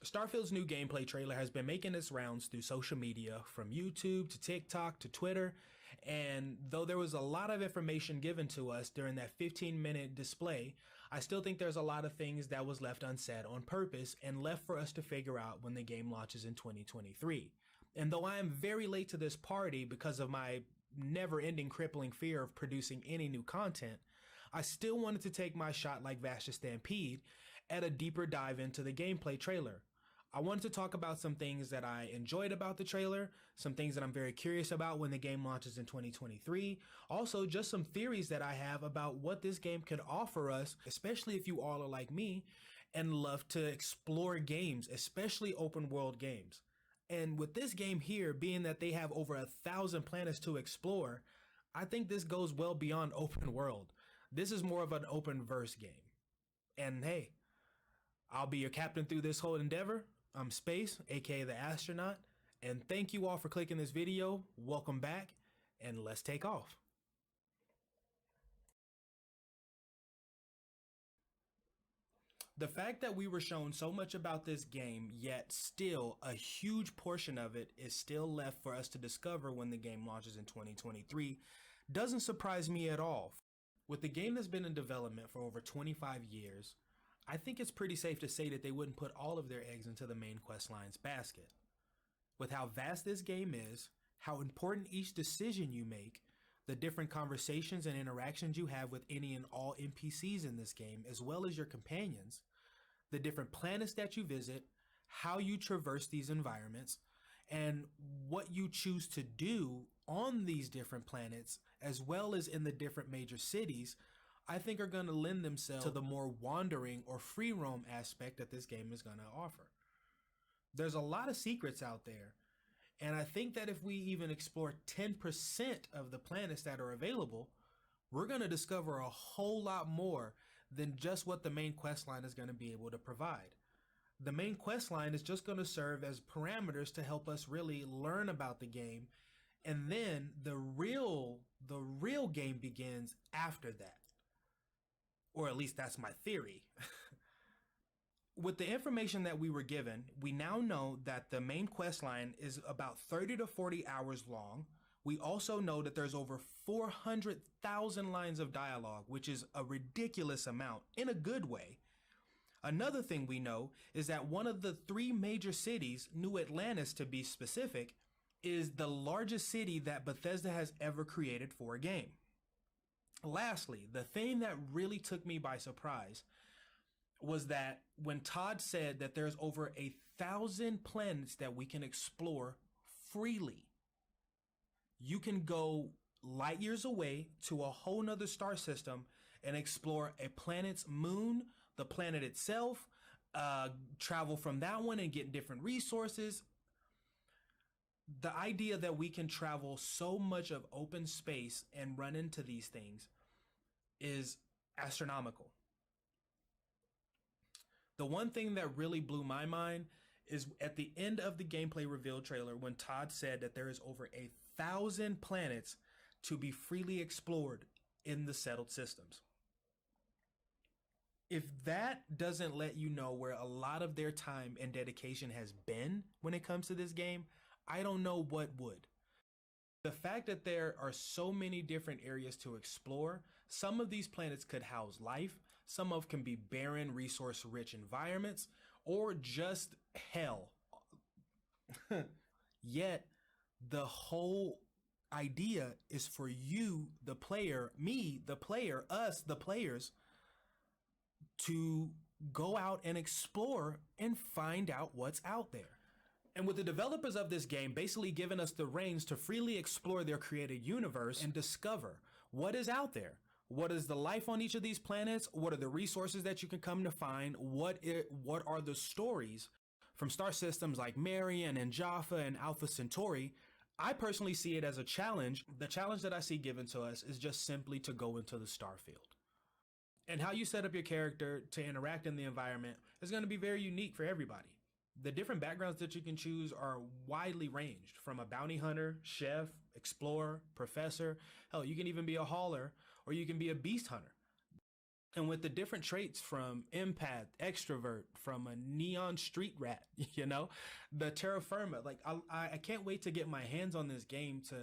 Starfield's new gameplay trailer has been making its rounds through social media, from YouTube to TikTok to Twitter, and though there was a lot of information given to us during that 15-minute display, I still think there's a lot of things that was left unsaid on purpose and left for us to figure out when the game launches in 2023. And though I am very late to this party because of my never-ending crippling fear of producing any new content, I still wanted to take my shot like Vashta Stampede at a deeper dive into the gameplay trailer. I wanted to talk about some things that I enjoyed about the trailer, some things that I'm very curious about when the game launches in 2023, also just some theories that I have about what this game could offer us, especially if you all are like me and love to explore games, especially open world games. And with this game here, being that they have over 1,000 planets to explore, I think this goes well beyond open world. This is more of an open verse game. And hey, I'll be your captain through this whole endeavor. I'm Space, aka the Astronaut, and thank you all for clicking this video. Welcome back, and let's take off. The fact that we were shown so much about this game, yet still a huge portion of it is still left for us to discover when the game launches in 2023, doesn't surprise me at all. With the game that's been in development for over 25 years, I think it's pretty safe to say that they wouldn't put all of their eggs into the main quest line's basket. With how vast this game is, how important each decision you make, the different conversations and interactions you have with any and all NPCs in this game, as well as your companions, the different planets that you visit, how you traverse these environments, and what you choose to do on these different planets, as well as in the different major cities, I think are going to lend themselves to the more wandering or free roam aspect that this game is going to offer. There's a lot of secrets out there, and I think that if we even explore 10% of the planets that are available, we're going to discover a whole lot more than just what the main quest line is going to be able to provide. The main quest line is just going to serve as parameters to help us really learn about the game, and then the real game begins after that. Or at least that's my theory. With the information that we were given, we now know that the main quest line is about 30 to 40 hours long. We also know that there's over 400,000 lines of dialogue, which is a ridiculous amount in a good way. Another thing we know is that one of the 3 major cities, New Atlantis to be specific, is the largest city that Bethesda has ever created for a game. Lastly, the thing that really took me by surprise was that when Todd said that there's over 1,000 planets that we can explore freely. You can go light years away to a whole nother star system and explore a planet's moon, the planet itself, travel from that one and get different resources. The idea that we can travel so much of open space and run into these things is astronomical. The one thing that really blew my mind is at the end of the gameplay reveal trailer when Todd said that there is over 1,000 planets to be freely explored in the settled systems. If that doesn't let you know where a lot of their time and dedication has been when it comes to this game, I don't know what would. The fact that there are so many different areas to explore, some of these planets could house life, some of can be barren, resource-rich environments, or just hell. Yet, the whole idea is for you, the player, me, the player, us, the players, to go out and explore and find out what's out there. And with the developers of this game basically giving us the reins to freely explore their created universe and discover what is out there. What is the life on each of these planets? What are the resources that you can come to find? What are the stories from star systems like Marion and Jaffa and Alpha Centauri? I personally see it as a challenge. The challenge that I see given to us is just simply to go into the Starfield. And how you set up your character to interact in the environment is going to be very unique for everybody. The different backgrounds that you can choose are widely ranged, from a bounty hunter, chef, explorer, professor. Hell, you can even be a hauler, or you can be a beast hunter. And with the different traits from empath, extrovert, from a neon street rat, you know, the terra firma, like I can't wait to get my hands on this game to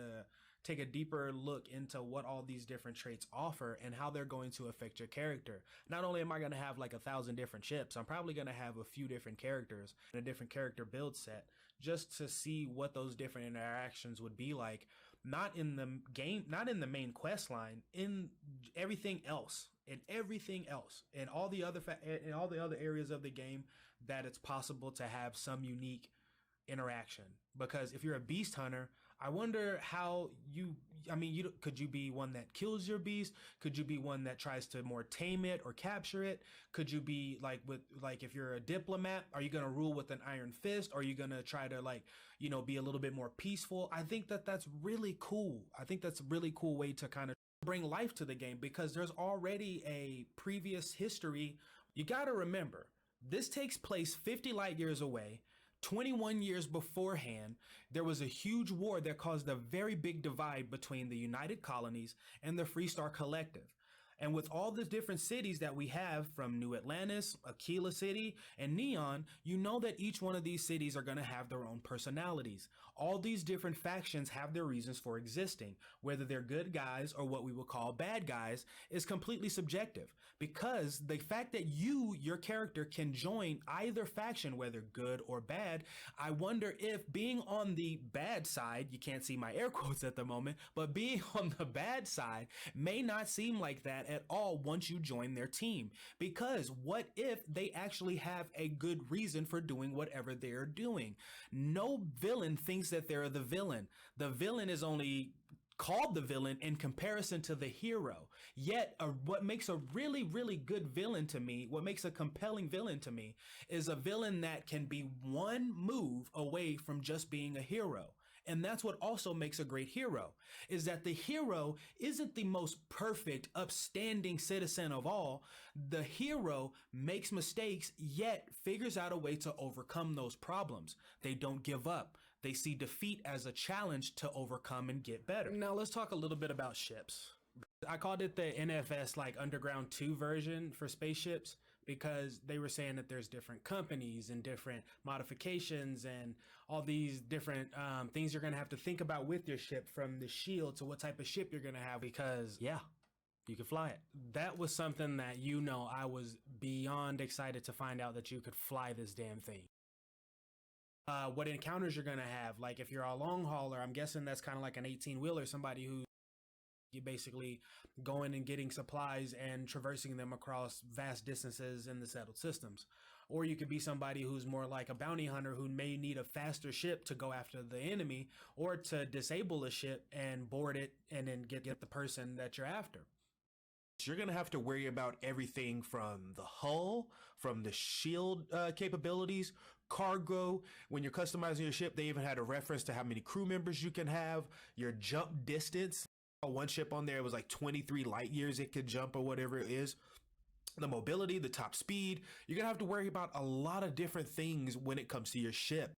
take a deeper look into what all these different traits offer and how they're going to affect your character. Not only am I going to have like 1,000 different ships, I'm probably going to have a few different characters and a different character build set just to see what those different interactions would be like. Not in the game, not in the main quest line, in everything else, and all the other in all the other areas of the game that it's possible to have some unique interaction. Because if you're a beast hunter, I wonder how you, I mean, could you be one that kills your beast? Could you be one that tries to more tame it or capture it? Could you be like if you're a diplomat, are you going to rule with an iron fist? Or are you going to try to be a little bit more peaceful? I think that that's really cool. I think that's a really cool way to kind of bring life to the game, because there's already a previous history. You got to remember, this takes place 50 light years away. 21 years beforehand, there was a huge war that caused a very big divide between the United Colonies and the Freestar Collective. And with all the different cities that we have, from New Atlantis, Aquila City, and Neon, you know that each one of these cities are going to have their own personalities. All these different factions have their reasons for existing. Whether they're good guys or what we would call bad guys is completely subjective, because the fact that your character can join either faction, whether good or bad, I wonder if being on the bad side, you can't see my air quotes at the moment, but being on the bad side may not seem like that at all once you join their team. Because what if they actually have a good reason for doing whatever they're doing? No villain thinks that they're the villain. The villain is only called the villain in comparison to the hero. Yet what makes a really, really good villain to me, what makes a compelling villain to me, is a villain that can be one move away from just being a hero. And that's what also makes a great hero, is that the hero isn't the most perfect, upstanding citizen of all. The hero makes mistakes, yet figures out a way to overcome those problems. They don't give up. They see defeat as a challenge to overcome and get better. Now let's talk a little bit about ships. I called it the NFS Underground 2 version for spaceships, because they were saying that there's different companies and different modifications and all these different things you're going to have to think about with your ship, from the shield to what type of ship you're going to have, because yeah, you can fly it. That was something that, I was beyond excited to find out that you could fly this damn thing. What encounters you're going to have, like if you're a long hauler, I'm guessing that's kind of like an 18-wheeler, somebody who you basically going and getting supplies and traversing them across vast distances in the settled systems. Or you could be somebody who's more like a bounty hunter who may need a faster ship to go after the enemy, or to disable a ship and board it and then get the person that you're after. You're going to have to worry about everything from the hull, from the shield capabilities, cargo. When you're customizing your ship, they even had a reference to how many crew members you can have, your jump distance. One ship on there was like 23 light years it could jump, or whatever it is. The mobility, the top speed. You're going to have to worry about a lot of different things when it comes to your ship.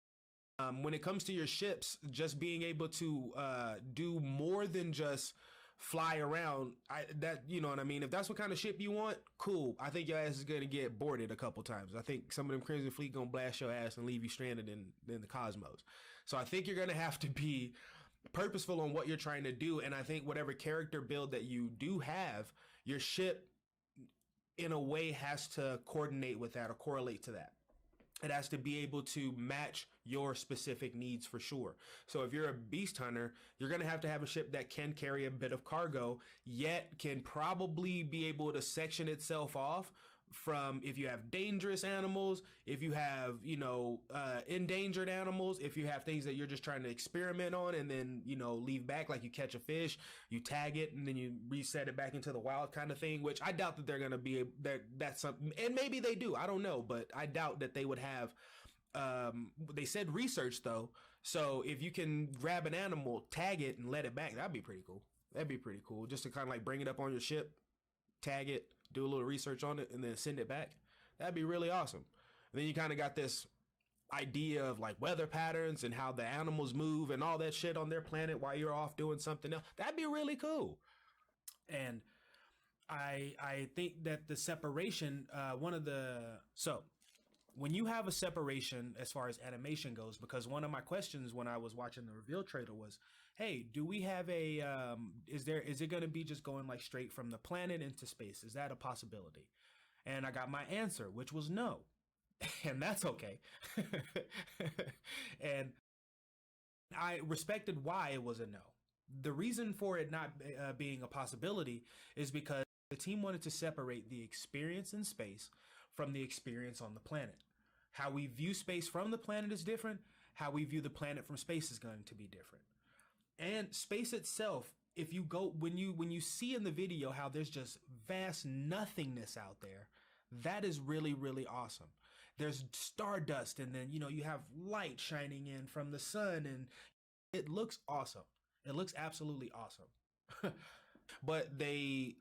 When it comes to your ships, just being able to do more than just fly around, you know what I mean? If that's what kind of ship you want, cool. I think your ass is going to get boarded a couple times. I think some of them Crimson Fleet going to blast your ass and leave you stranded in the cosmos. So I think you're going to have to be purposeful on what you're trying to do. And I think whatever character build that you do have, your ship in a way has to coordinate with that or correlate to that. It has to be able to match your specific needs for sure. So if you're a beast hunter, you're going to have a ship that can carry a bit of cargo, yet can probably be able to section itself off from, if you have dangerous animals, if you have, endangered animals, if you have things that you're just trying to experiment on and then, leave back, like you catch a fish, you tag it, and then you reset it back into the wild kind of thing, which I doubt that they're going to be, that's something, and maybe they do, I don't know, but I doubt that they would have, they said research though. So if you can grab an animal, tag it, and let it back, that'd be pretty cool. That'd be pretty cool. Just to kind of like bring it up on your ship, tag it, do a little research on it, and then send it back. That'd be really awesome. And then you kind of got this idea of like weather patterns and how the animals move and all that shit on their planet while you're off doing something else. That'd be really cool. And I think that the separation, one of the so when you have a separation as far as animation goes, because one of my questions when I was watching the reveal trailer was, hey, do we have a is it going to be just going like straight from the planet into space? Is that a possibility? And I got my answer, which was no. And that's okay. And I respected why it was a no. The reason for it not being a possibility is because the team wanted to separate the experience in space from the experience on the planet. How we view space from the planet is different. How we view the planet from space is going to be different. And space itself, if you go when you see in the video how there's just vast nothingness out there, that is really really awesome. There's stardust, and then you have light shining in from the sun, and it looks awesome. It looks absolutely awesome. But they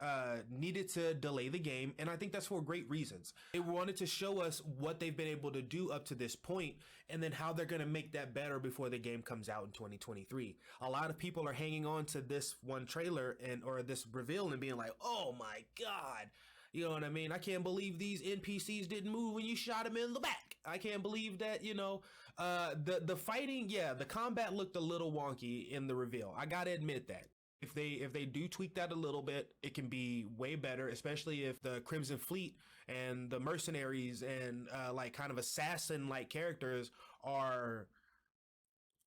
needed to delay the game, and I think that's for great reasons. They wanted to show us what they've been able to do up to this point, and then how they're going to make that better before the game comes out in 2023. A lot of people are hanging on to this one trailer or this reveal and being like, oh my god, you know what I mean? I can't believe these NPCs didn't move when you shot them in the back. I can't believe that, the fighting, yeah, the combat looked a little wonky in the reveal. I gotta admit that. If they do tweak that a little bit, it can be way better, especially if the Crimson Fleet and the mercenaries and like kind of assassin like characters are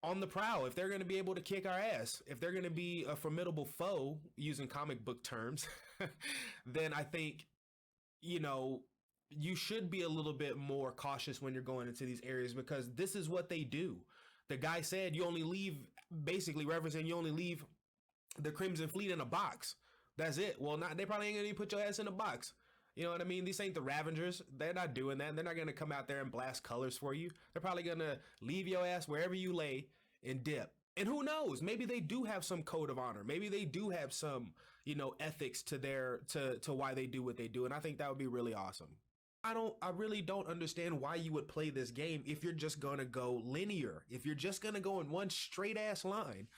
on the prowl. If they're going to be able to kick our ass, if they're going to be a formidable foe using comic book terms, then I think you should be a little bit more cautious when you're going into these areas, because this is what they do. The guy said you only leave, basically referencing you only leave the Crimson Fleet in a box. That's it. Well, they probably ain't gonna even put your ass in a box. You know what I mean? These ain't the Ravengers. They're not doing that. They're not gonna come out there and blast colors for you. They're probably gonna leave your ass wherever you lay and dip. And who knows? Maybe they do have some code of honor. Maybe they do have some, ethics to to why they do what they do. And I think that would be really awesome. I really don't understand why you would play this game if you're just gonna go linear. If you're just gonna go in one straight ass line.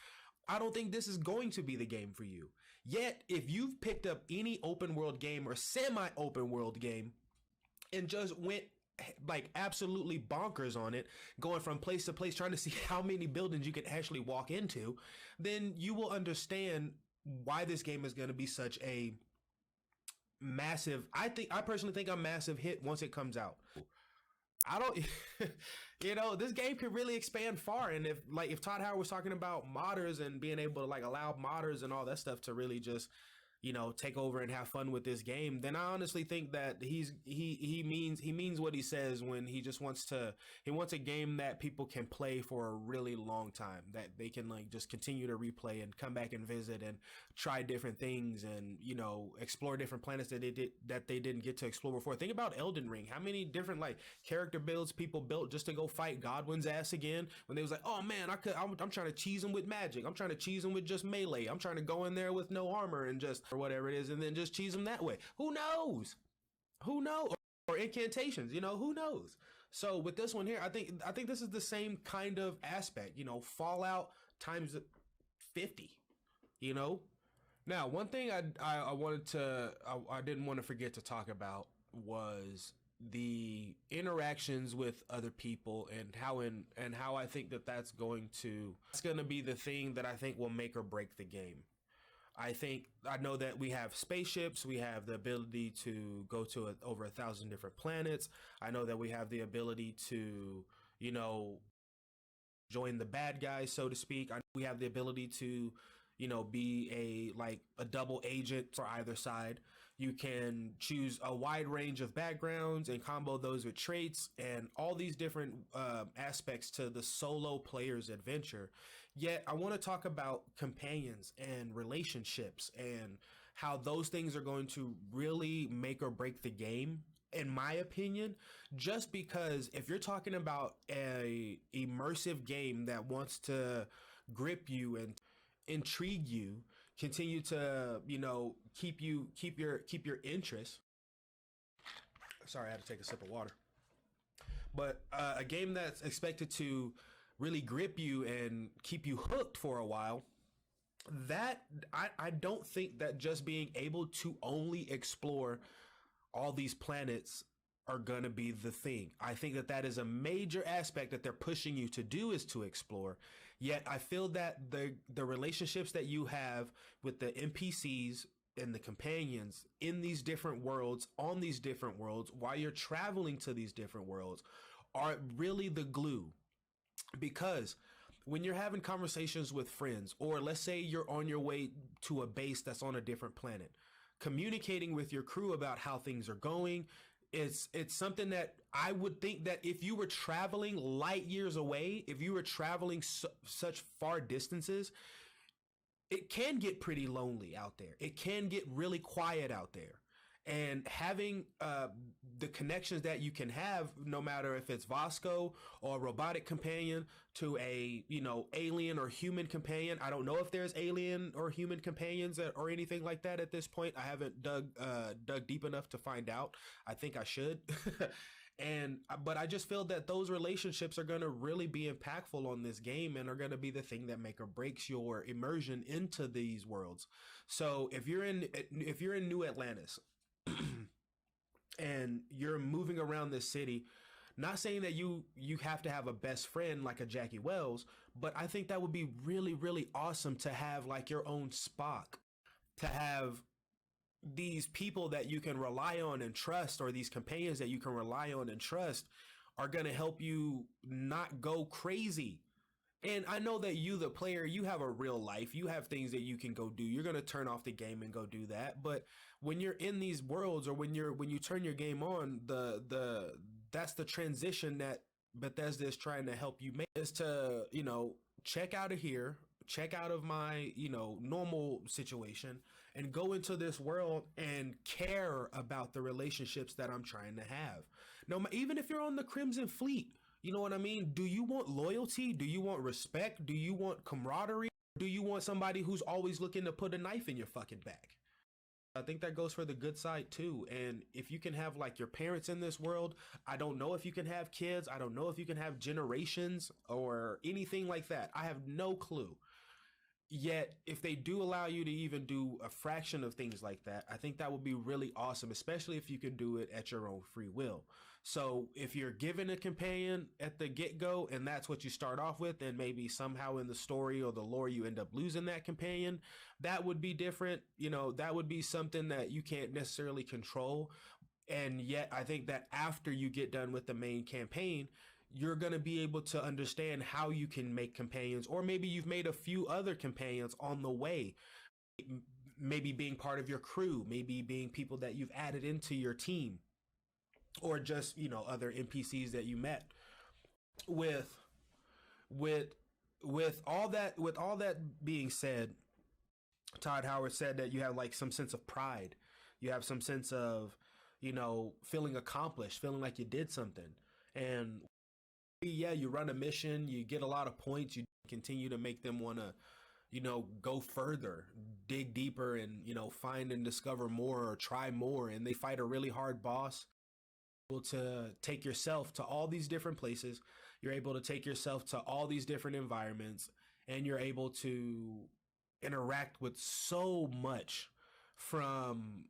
I don't think this is going to be the game for you. Yet, if you've picked up any open world game or semi-open world game and just went like absolutely bonkers on it, going from place to place, trying to see how many buildings you can actually walk into, then you will understand why this game is going to be such a massive, I personally think a massive hit once it comes out. I don't, this game could really expand far. And if Todd Howard was talking about modders and being able to like allow modders and all that stuff to really just, take over and have fun with this game, then I honestly think that he means what he says when he just wants a game that people can play for a really long time, that they can like just continue to replay and come back and visit and try different things and, explore different planets that they didn't get to explore before. Think about Elden Ring. How many different like character builds people built just to go fight Godwin's ass again, when they was like, oh man, I'm trying to cheese him with magic. I'm trying to cheese him with just melee. I'm trying to go in there with no armor and just, or whatever it is, and then just cheese them that way. Who knows? Or incantations, who knows? So with this one here, I think this is the same kind of aspect, Fallout times 50, Now, one thing I didn't want to forget to talk about was the interactions with other people and how I think that's going to be the thing that I think will make or break the game. I know that we have spaceships. We have the ability to go to over 1,000 different planets. I know that we have the ability to, join the bad guys, so to speak. We have the ability to, be a double agent for either side. You can choose a wide range of backgrounds and combo those with traits and all these different aspects to the solo player's adventure. Yet I want to talk about companions and relationships and how those things are going to really make or break the game, in my opinion, just because if you're talking about a immersive game that wants to grip you and intrigue you, continue to, keep your interest. Sorry, I had to take a sip of water. But a game that's expected to really grip you and keep you hooked for a while, that I don't think that just being able to only explore all these planets are going to be the thing. I think that that is a major aspect that they're pushing you to do, is to explore. Yet I feel that the relationships that you have with the NPCs and the companions in these different worlds, on these different worlds, while you're traveling to these different worlds, are really the glue. Because when you're having conversations with friends, or let's say you're on your way to a base that's on a different planet, communicating with your crew about how things are going, it's something that I would think that if you were traveling light years away, if you were traveling such far distances, it can get pretty lonely out there. It can get really quiet out there. And having the connections that you can have, no matter if it's Vasco or a robotic companion to a, you know, alien or human companion. I don't know if there's alien or human companions or anything like that at this point. I haven't dug deep enough to find out. I think I should. But I just feel that those relationships are going to really be impactful on this game, and are going to be the thing that make or breaks your immersion into these worlds. So if you're in New Atlantis, and you're moving around this city, not saying that you have to have a best friend like a Jackie Wells, but I think that would be really, really awesome to have like your own Spock, to have these people that you can rely on and trust, or these companions that you can rely on and trust, are going to help you not go crazy. And I know that you, the player, you have a real life. You have things that you can go do. You're going to turn off the game and go do that. But when you're in these worlds, or when you turn your game on, that's the transition that Bethesda is trying to help you make, is to, you know, check out of here, check out of my, you know, normal situation, and go into this world and care about the relationships that I'm trying to have. No, even if you're on the Crimson Fleet, you know what I mean? Do you want loyalty? Do you want respect? Do you want camaraderie? Do you want somebody who's always looking to put a knife in your fucking back? I think that goes for the good side too. And if you can have like your parents in this world, I don't know if you can have kids. I don't know if you can have generations or anything like that. I have no clue. Yet, if they do allow you to even do a fraction of things like that, I think that would be really awesome, especially if you can do it at your own free will. So if you're given a companion at the get-go and that's what you start off with, and maybe somehow in the story or the lore you end up losing that companion, that would be different. You know, that would be something that you can't necessarily control. And yet I think that after you get done with the main campaign, you're going to be able to understand how you can make companions, or maybe you've made a few other companions on the way, maybe being part of your crew, maybe being people that you've added into your team, or just, you know, other NPCs that you met. With all that being said, Todd Howard said that you have like some sense of pride. You have some sense of, you know, feeling accomplished, feeling like you did something. And yeah, you run a mission, you get a lot of points, you continue to make them want to, you know, go further, dig deeper, and, you know, find and discover more or try more. And they fight a really hard boss. Able to take yourself to all these different places. You're able to take yourself to all these different environments, and you're able to interact with so much, from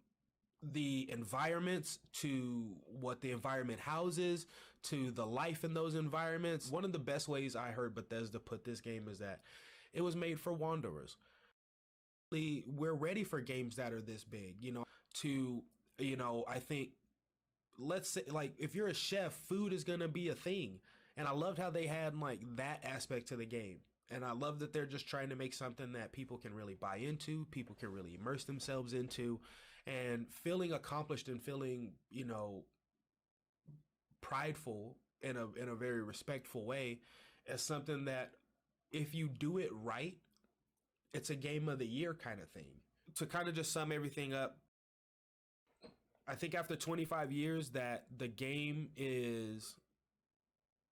the environments to what the environment houses to the life in those environments. One of the best ways I heard Bethesda put this game is that it was made for wanderers. We're ready for games that are this big, you know, I think, let's say, like, if you're a chef, food is going to be a thing. And I loved how they had like that aspect to the game. And I love that they're just trying to make something that people can really buy into, people can really immerse themselves into, and feeling accomplished and feeling, you know, prideful in a very respectful way, as something that, if you do it right, it's a game of the year kind of thing. To kind of just sum everything up, I think after 25 years that the game is,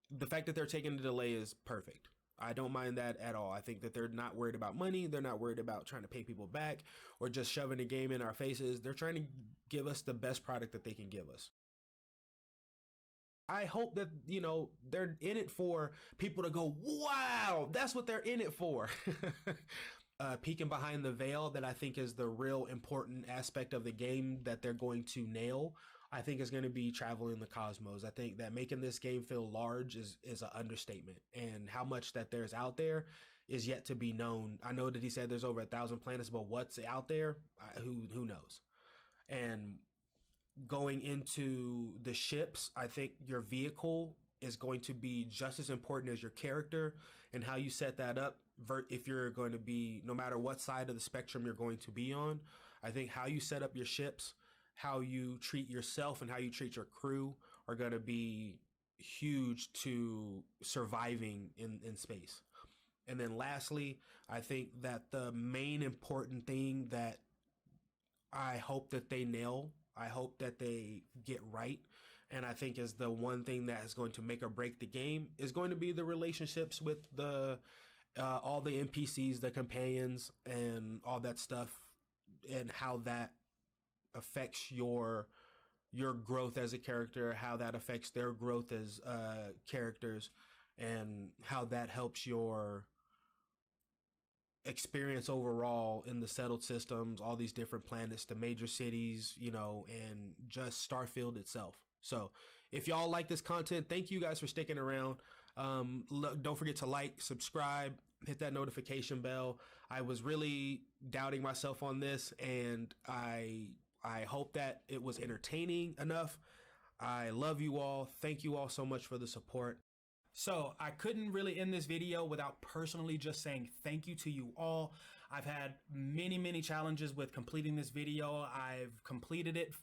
the fact that they're taking the delay is perfect. I don't mind that at all. I think that they're not worried about money. They're not worried about trying to pay people back or just shoving a game in our faces. They're trying to give us the best product that they can give us. I hope that, you know, they're in it for people to go, wow, that's what they're in it for. peeking behind the veil that I think is the real important aspect of the game that they're going to nail, I think is going to be traveling the cosmos. I think that making this game feel large is an understatement, and how much that there's out there is yet to be known. I know that he said there's over 1,000 planets, but what's out there, who knows? And going into the ships, I think your vehicle is going to be just as important as your character, and how you set that up. If you're going to be, no matter what side of the spectrum you're going to be on, I think how you set up your ships, how you treat yourself, and how you treat your crew are going to be huge to surviving in space. And then lastly, I think that the main important thing that I hope that they nail, I hope that they get right, and I think is the one thing that is going to make or break the game, is going to be the relationships with the all the NPCs, the companions, and all that stuff, and how that affects your growth as a character, how that affects their growth as characters, and how that helps your experience overall in the settled systems, all these different planets, the major cities, you know, and just Starfield itself. So if y'all like this content, thank you guys for sticking around. Don't forget to like, subscribe, hit that notification bell. I was really doubting myself on this, and I hope that it was entertaining enough. I love you all. Thank you all so much for the support. So I couldn't really end this video without personally just saying thank you to you all. I've had many challenges with completing this video. I've completed it,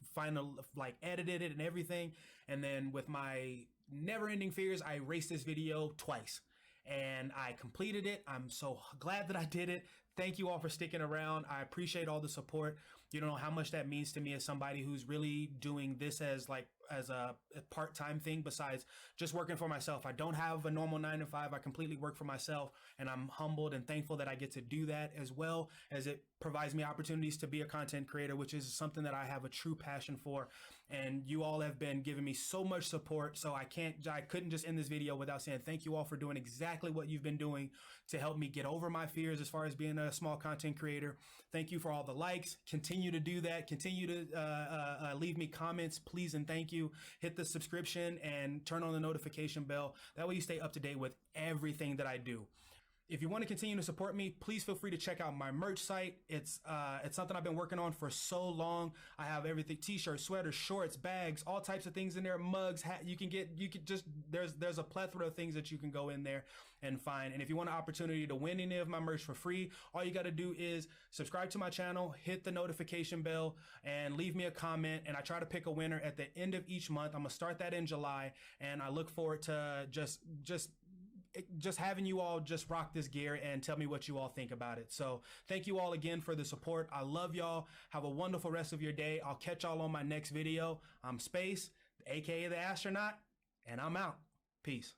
edited it and everything. And then with my never-ending fears, I erased this video twice. And I completed it. I'm so glad that I did it. Thank you all for sticking around. I appreciate all the support. You don't know how much that means to me as somebody who's really doing this as a part-time thing besides just working for myself. I don't have a normal 9-to-5. I completely work for myself, and I'm humbled and thankful that I get to do that, as well as it provides me opportunities to be a content creator, which is something that I have a true passion for. And you all have been giving me so much support, so I couldn't just end this video without saying thank you all for doing exactly what you've been doing to help me get over my fears as far as being a small content creator. Thank you for all the likes. Continue to do that. Continue to leave me comments, please and thank you. Hit the subscription and turn on the notification bell. That way you stay up to date with everything that I do. If you want to continue to support me, please feel free to check out my merch site. It's something I've been working on for so long. I have everything: t-shirts, sweaters, shorts, bags, all types of things in there, mugs, there's a plethora of things that you can go in there and find. And if you want an opportunity to win any of my merch for free, all you got to do is subscribe to my channel, hit the notification bell, and leave me a comment. And I try to pick a winner at the end of each month. I'm gonna start that in July, and I look forward to just having you all just rock this gear and tell me what you all think about it. So thank you all again for the support. I love y'all. Have a wonderful rest of your day. I'll catch y'all on my next video. I'm Space, aka the astronaut, and I'm out. Peace.